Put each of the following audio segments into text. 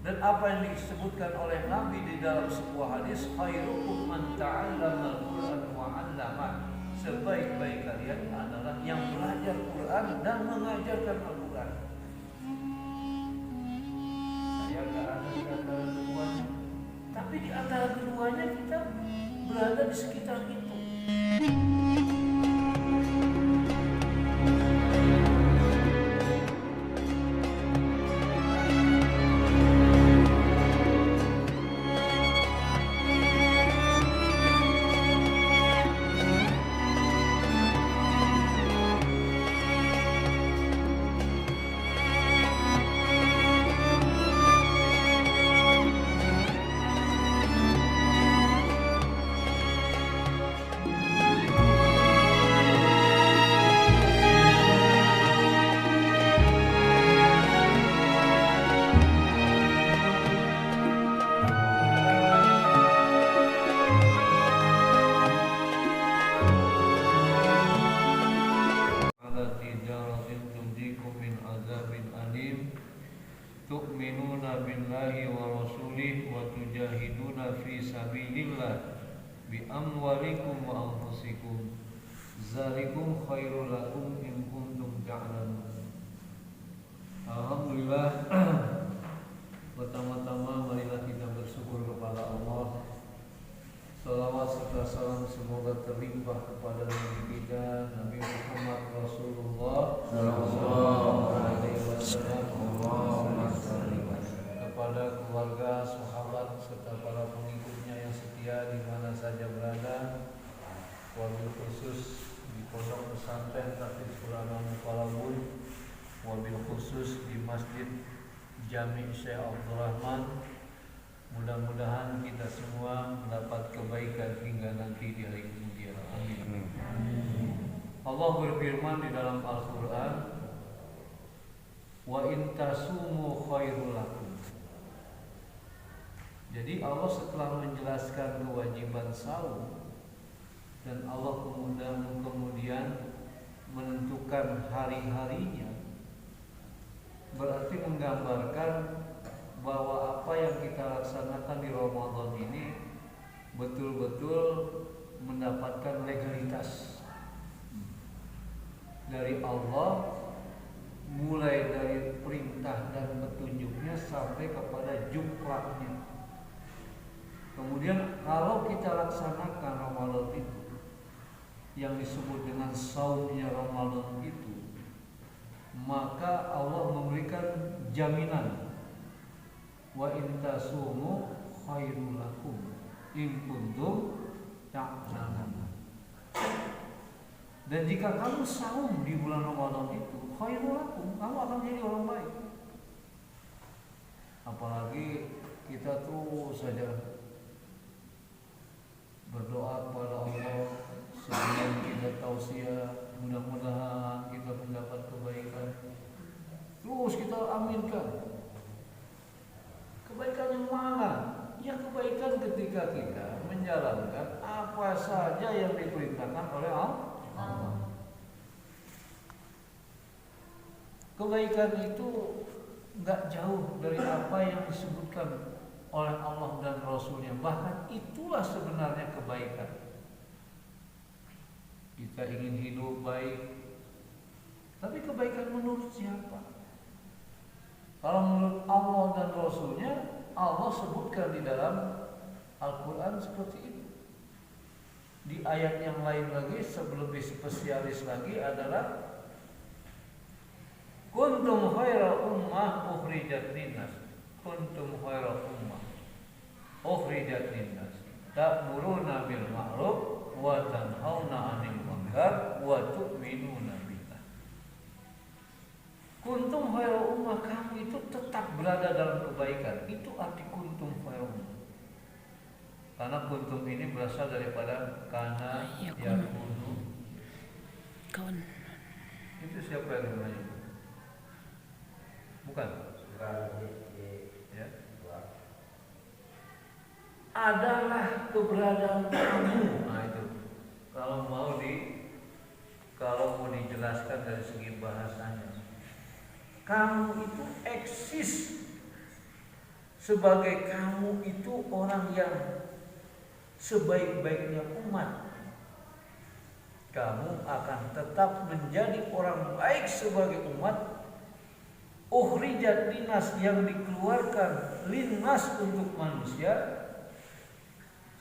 Dan apa yang disebutkan oleh Nabi di dalam sebuah hadis, khairukum man ta'allama al-Qur'an wa 'allama. Sebaik-baik kalian adalah yang belajar Quran dan mengajarkan Al-Quran. Saya nggak ada di antara keduanya, tapi di antara keduanya kita berada di sekitar itu. Tu'minuna billahi wa rasulih wa tujahiduna fi sabilillah bi amwalikum wa anfusikum zalikum khairul lakum in kuntum ta'lamun. Alhamdulillah, pertama-tama marilah kita bersyukur kepada Allah. Salawat serta salam semoga terlimpah kepada Nabi kita Nabi Muhammad Rasulullah sallallahu alaihi wasallam, kepada keluarga, sahabat serta para pengikutnya yang setia di mana saja berada, wabil khusus di pondok pesantren Tahfiz Quran Al-Falabun, wabil khusus di Masjid Jami' Syekh Abdul Rahman. Mudah-mudahan kita semua mendapat kebaikan hingga nanti di hari kemudian. Amin. Allah berfirman di dalam Al-Quran, wa in tasumu khairul lakum. Jadi Allah setelah menjelaskan kewajiban saum dan Allah kemudian menentukan hari-harinya, berarti menggambarkan bahwa apa yang kita laksanakan di Ramadan ini betul-betul mendapatkan legalitas dari Allah, mulai dari perintah dan petunjuknya sampai kepada juklaknya. Kemudian kalau kita laksanakan Ramadan itu, yang disebut dengan saumnya Ramadan itu, maka Allah memberikan jaminan, wa in tasumu khairul lakum in kuntum ta'lamun. Dan jika kamu saum di bulan Ramadan itu, khairul lakum, kamu akan jadi orang baik. Apalagi kita terus saja berdoa kepada Allah sebelum kita tausiah, mudah-mudahan kita mendapat kebaikan. Terus kita aminkan. Kebaikan yang mana? Ya kebaikan ketika kita menjalankan apa saja yang diperintahkan oleh Allah. Kebaikan itu nggak jauh dari apa yang disebutkan oleh Allah dan Rasulnya. Bahkan itulah sebenarnya kebaikan. Kita ingin hidup baik, tapi kebaikan menurut siapa? Kalau menurut Allah dan Rasulnya, Allah sebutkan di dalam Al-Quran seperti itu. Di ayat yang lain lagi, sebelum spesialis lagi adalah kuntum khaira ummah ukhrijat linnas. Kuntum khaira ummah ukhrijat linnas ta'muruna bil ma'ruf wa tanhauna 'anil munkar wa tu'minuna billah. Kuntum khaira ummah, kamu itu tetap berada dalam kebaikan. Itu arti kuntum khaira ummah. Karena kuntum ini berasal daripada kana yakunu. Kawan. Itu siapa yang namanya? Bukan. Ya. Adalah keberadaan kamu. Nah itu. Kalau mau dijelaskan dari segi bahasanya, kamu itu eksis sebagai kamu itu orang yang sebaik-baiknya umat, kamu akan tetap menjadi orang baik sebagai umat. Ukhrijat linnas, yang dikeluarkan linnas untuk manusia.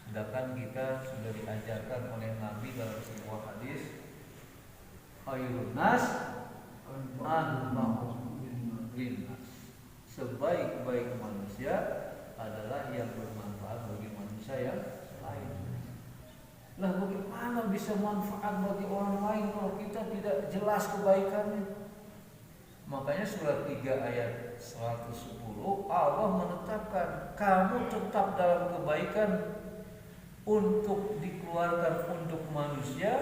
Sedangkan kita sudah diajarkan oleh Nabi dalam sebuah hadis, khairun nas anfa'uhum linnas, sebaik-baik manusia adalah yang bermanfaat bagi manusia yang lain. Lah bagaimana bisa manfaat bagi orang lain kalau kita tidak jelas kebaikannya? Makanya surat 3 ayat 110 Allah menetapkan kamu tetap dalam kebaikan untuk dikeluarkan untuk manusia.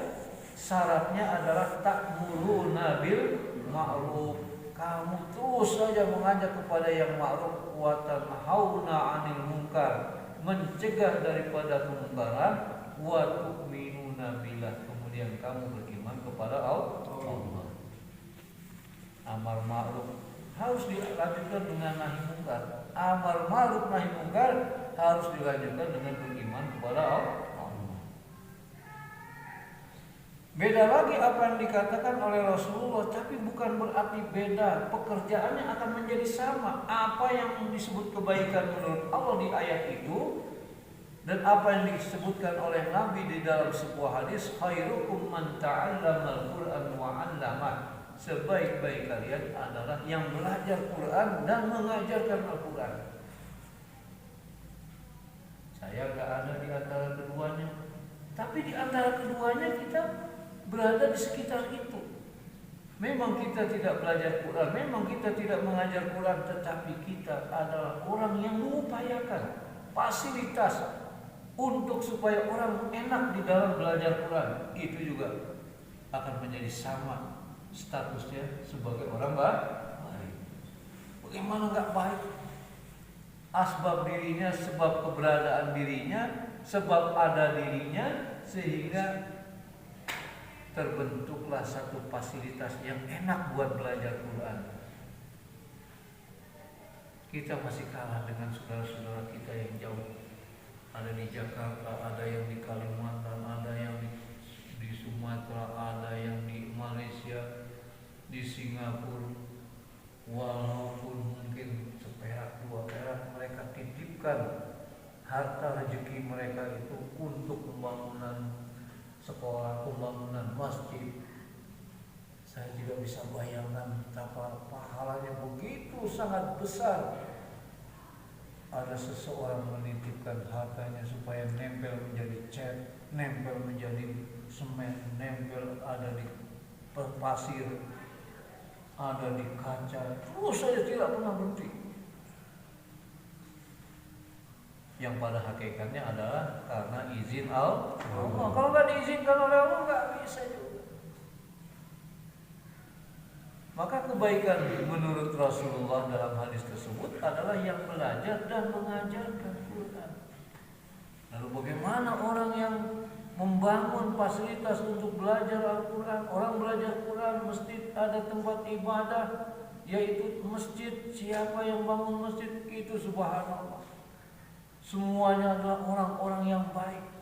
Syaratnya adalah ta'muruna bil ma'ruf, kamu terus saja mengajak kepada yang ma'ruf, wa tanhauna 'anil munkar, mencegah daripada kemungkaran, wa tu'minuna billah, kemudian kamu beriman kepada Allah. Amar ma'ruf harus dilanjutkan dengan nahi mungkar. Amar ma'ruf nahi mungkar harus dilanjutkan dengan beriman kepada Allah. Beda lagi apa yang dikatakan oleh Rasulullah, tapi bukan berarti beda. Pekerjaannya akan menjadi sama. Apa yang disebut kebaikan menurut Allah di ayat itu dan apa yang disebutkan oleh Nabi di dalam sebuah hadis, khairukum man ta'allamal Qur'an wa 'allamah, sebaik-baik kalian adalah yang belajar Quran dan mengajarkan Al-Quran. Saya gak ada di antara keduanya, tapi di antara keduanya kita berada di sekitar itu. Memang kita tidak belajar Quran, memang kita tidak mengajar Quran, tetapi kita adalah orang yang mengupayakan fasilitas untuk supaya orang enak di dalam belajar Quran. Itu juga akan menjadi sama statusnya sebagai orang baik. Bagaimana nggak baik? Asbab dirinya, sebab keberadaan dirinya, sebab ada dirinya, sehingga terbentuklah satu fasilitas yang enak buat belajar Quran. Kita masih kalah dengan saudara-saudara kita yang jauh. Ada di Jakarta, ada yang di Kalimantan, ada yang di Sumatera, ada yang di Malaysia, di Singapura. Walaupun mungkin seperak dua perak, mereka titipkan harta rezeki mereka itu untuk pembangunan sekolah, pembangunan masjid. Saya tidak bisa bayangkan betapa pahalanya begitu sangat besar. Ada seseorang menitipkan hartanya supaya nempel menjadi cat, nempel menjadi semen, nempel ada di pasir, ada di kaca, terus saja tidak pernah berhenti. Yang pada hakikatnya adalah karena izin Allah. Kalau nggak diizinkan oleh Allah nggak bisa juga. Maka kebaikan menurut Rasulullah dalam hadis tersebut adalah yang belajar dan mengajarkan Quran. Lalu bagaimana orang yang membangun fasilitas untuk belajar Al-Quran? Orang belajar Quran mesti ada tempat ibadah, yaitu masjid. Siapa yang bangun masjid itu subhanallah, semuanya adalah orang-orang yang baik.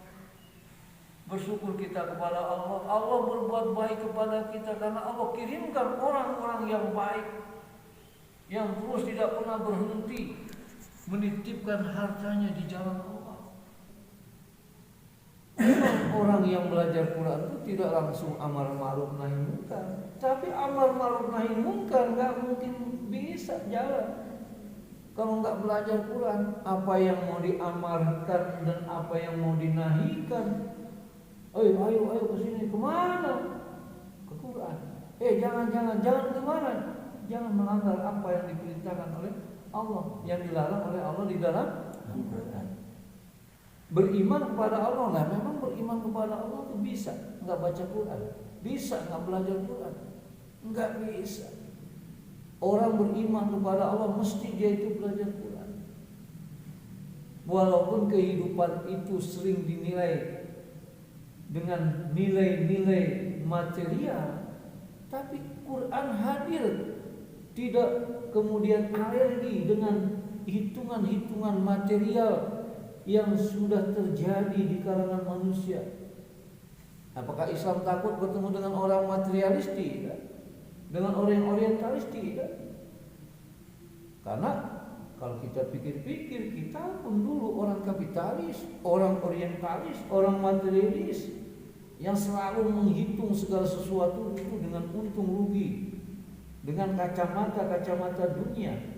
Bersyukur kita kepada Allah. Allah berbuat baik kepada kita karena Allah kirimkan orang-orang yang baik, yang terus tidak pernah berhenti menitipkan hartanya di jalan Allah. Orang yang belajar Quran itu tidak langsung amar ma'ruf nahi munkar, tapi amar ma'ruf nahi munkar nggak mungkin bisa jalan kalau nggak belajar Quran. Apa yang mau diamarkan dan apa yang mau dinahikan, ayo ke sini, kemana? Ke Quran. Jangan kemana? Jangan melanggar apa yang diperintahkan oleh Allah, yang dilarang oleh Allah di dalam Quran. Beriman kepada Allah, nah memang beriman kepada Allah itu bisa nggak baca Quran, bisa nggak belajar Quran, nggak bisa. Orang beriman kepada Allah mesti dia itu belajar Quran. Walaupun kehidupan itu sering dinilai dengan nilai-nilai material, tapi Quran hadir, tidak kemudian alergi dengan hitungan-hitungan material yang sudah terjadi di kalangan manusia. Apakah Islam takut bertemu dengan orang materialis? Tidak. Dengan orang orientalis? Tidak. Karena kalau kita pikir-pikir, kita pun dulu orang kapitalis, orang orientalis, orang materialis yang selalu menghitung segala sesuatu itu dengan untung rugi, dengan kacamata dunia.